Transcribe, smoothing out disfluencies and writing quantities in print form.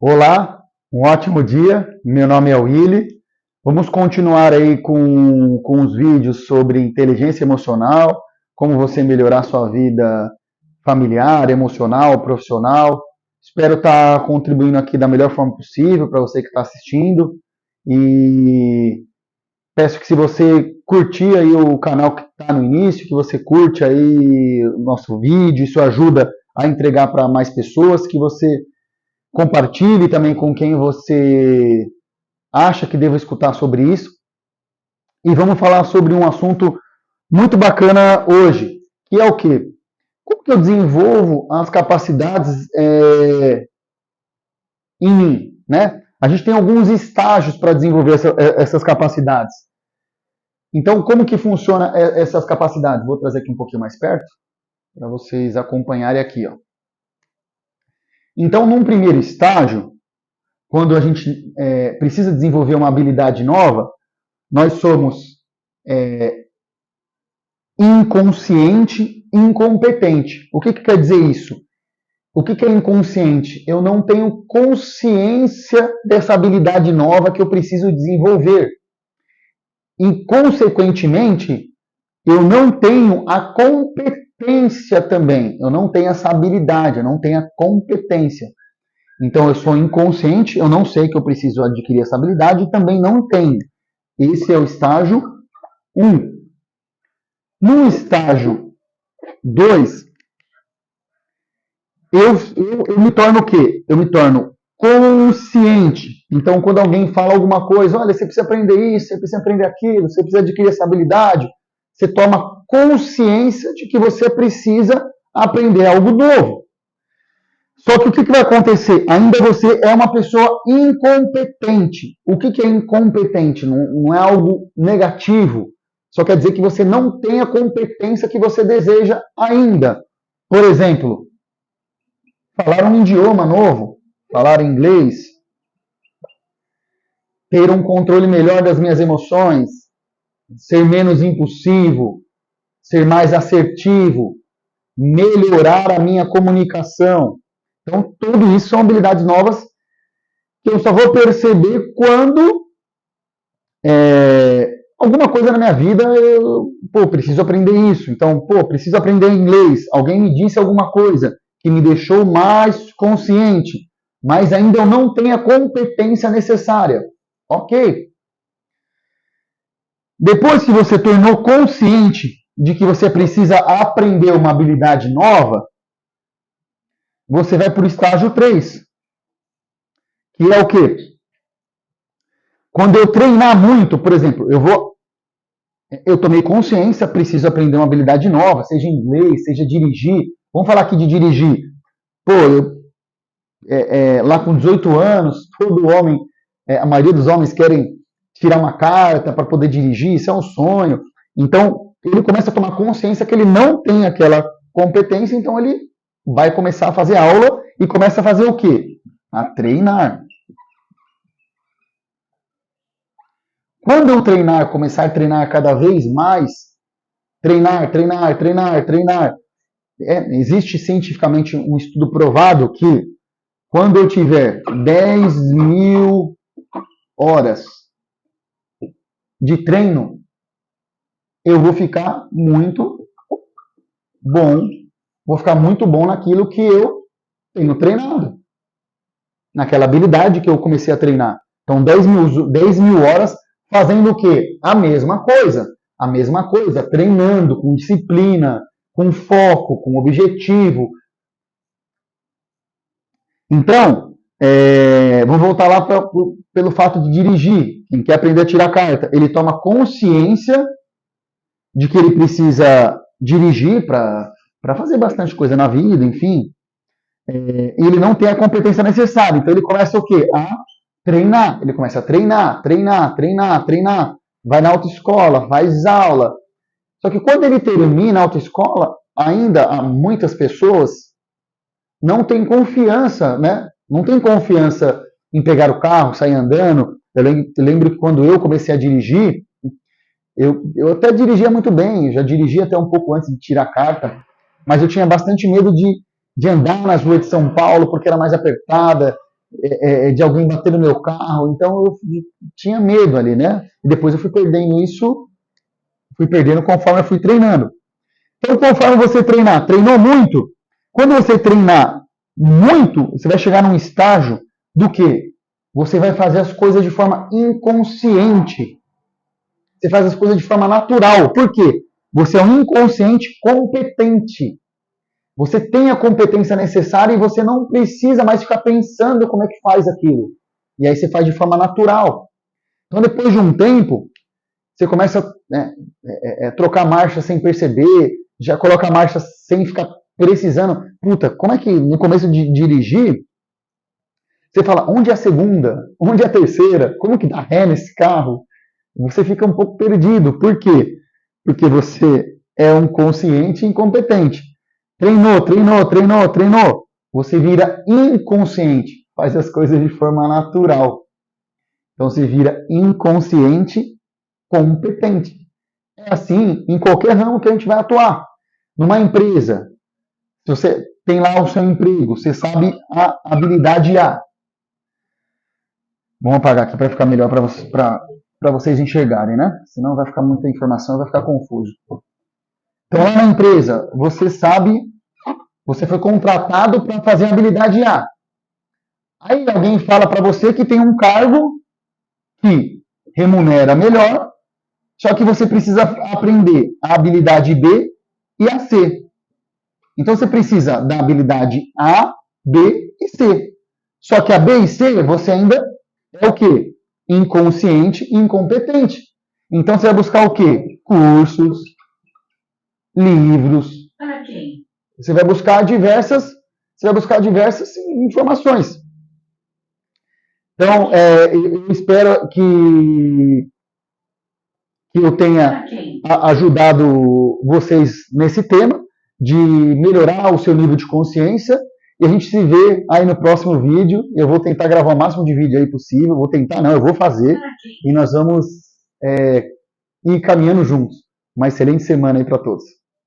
Olá, um ótimo dia. Meu nome é Willy. Vamos continuar aí com os vídeos sobre inteligência emocional, como você melhorar sua vida familiar, emocional, profissional. Espero estar contribuindo aqui da melhor forma possível para você que está assistindo. E peço que se você curtir aí o canal que está no início, que você curte aí o nosso vídeo, isso ajuda a entregar para mais pessoas, que você compartilhe também com quem você acha que deva escutar sobre isso. E vamos falar sobre um assunto muito bacana hoje, que é o quê? Como que eu desenvolvo as capacidades em mim, né? A gente tem alguns estágios para desenvolver essas capacidades. Então, como que funciona essas capacidades? Vou trazer aqui um pouquinho mais perto, para vocês acompanharem aqui, ó. Então, num primeiro estágio, quando a gente precisa desenvolver uma habilidade nova, nós somos inconsciente e incompetente. O que quer dizer isso? O que é inconsciente? Eu não tenho consciência dessa habilidade nova que eu preciso desenvolver. E, consequentemente, eu não tenho a competência também. Eu não tenho essa habilidade, eu não tenho a competência. Então, eu sou inconsciente, eu não sei que eu preciso adquirir essa habilidade e também não tenho. Esse é o estágio 1. No estágio 2, eu me torno o quê? Eu me torno consciente. Então, quando alguém fala alguma coisa, olha, você precisa aprender isso, você precisa aprender aquilo, você precisa adquirir essa habilidade, você toma consciência de que você precisa aprender algo novo. Só que o que vai acontecer? Ainda você é uma pessoa incompetente. O que é incompetente? Não é algo negativo. Só quer dizer que você não tem a competência que você deseja ainda. Por exemplo, falar um idioma novo, falar inglês, ter um controle melhor das minhas emoções, ser menos impulsivo, ser mais assertivo, melhorar a minha comunicação. Então, tudo isso são habilidades novas que eu só vou perceber quando alguma coisa na minha vida eu preciso aprender isso. Então, preciso aprender inglês. Alguém me disse alguma coisa que me deixou mais consciente, mas ainda eu não tenho a competência necessária. Ok. Depois que você tornou consciente de que você precisa aprender uma habilidade nova, você vai para o estágio 3, que é o quê? Quando eu treinar muito, por exemplo, eu tomei consciência, preciso aprender uma habilidade nova, seja inglês, seja dirigir. Vamos falar aqui de dirigir. Lá com 18 anos, todo homem, a maioria dos homens querem tirar uma carta para poder dirigir, isso é um sonho. Então, ele começa a tomar consciência que ele não tem aquela competência, então ele vai começar a fazer aula e começa a fazer o quê? A treinar. Quando eu começar a treinar cada vez mais, treinar, existe cientificamente um estudo provado que quando eu tiver 10.000 horas de treino, eu vou ficar muito bom, naquilo que eu tenho treinado, naquela habilidade que eu comecei a treinar. Então, 10.000 horas fazendo o quê? A mesma coisa, treinando com disciplina, com foco, com objetivo. Então, vou voltar lá pelo fato de dirigir. Quem quer aprender a tirar carta, ele toma consciência de que ele precisa dirigir para fazer bastante coisa na vida, enfim. Ele não tem a competência necessária. Então, ele começa o quê? A treinar. Ele começa a treinar. Vai na autoescola, faz aula. Só que quando ele termina a autoescola, ainda há muitas pessoas não têm confiança, né? Não tem confiança em pegar o carro, sair andando. Eu lembro que quando eu comecei a dirigir, eu até dirigia muito bem, já dirigia até um pouco antes de tirar a carta, mas eu tinha bastante medo de andar nas ruas de São Paulo, porque era mais apertada, de alguém bater no meu carro. Então eu tinha medo ali, né? E depois eu fui perdendo isso, fui perdendo conforme eu fui treinando. Então, conforme você treinou muito, quando você treinar muito, você vai chegar num estágio do que? Você vai fazer as coisas de forma inconsciente. Você faz as coisas de forma natural. Por quê? Você é um inconsciente competente. Você tem a competência necessária e você não precisa mais ficar pensando como é que faz aquilo. E aí você faz de forma natural. Então, depois de um tempo, você começa a trocar marcha sem perceber, já coloca a marcha sem ficar precisando. Puta, como é que no começo de dirigir, você fala, onde é a segunda? Onde é a terceira? Como que dá ré nesse carro? Você fica um pouco perdido. Por quê? Porque você é um consciente incompetente. Treinou. Você vira inconsciente. Faz as coisas de forma natural. Então você vira inconsciente competente. É assim em qualquer ramo que a gente vai atuar. Numa empresa, se você tem lá o seu emprego, você sabe a habilidade A. Vamos apagar aqui para ficar melhor para vocês enxergarem, né? Senão vai ficar muita informação, vai ficar confuso. Então, lá na empresa, você sabe, você foi contratado para fazer a habilidade A. Aí alguém fala para você que tem um cargo que remunera melhor, só que você precisa aprender a habilidade B e a C. Então você precisa da habilidade A, B e C. Só que a B e C você ainda é o quê? Inconsciente e incompetente. Então você vai buscar o quê? Cursos, livros. Você vai buscar diversas informações. Então, eu espero que eu tenha ajudado vocês nesse tema de melhorar o seu nível de consciência. E a gente se vê aí no próximo vídeo. Eu vou tentar gravar o máximo de vídeo aí possível. Eu vou fazer. E nós vamos ir caminhando juntos. Uma excelente semana aí para todos.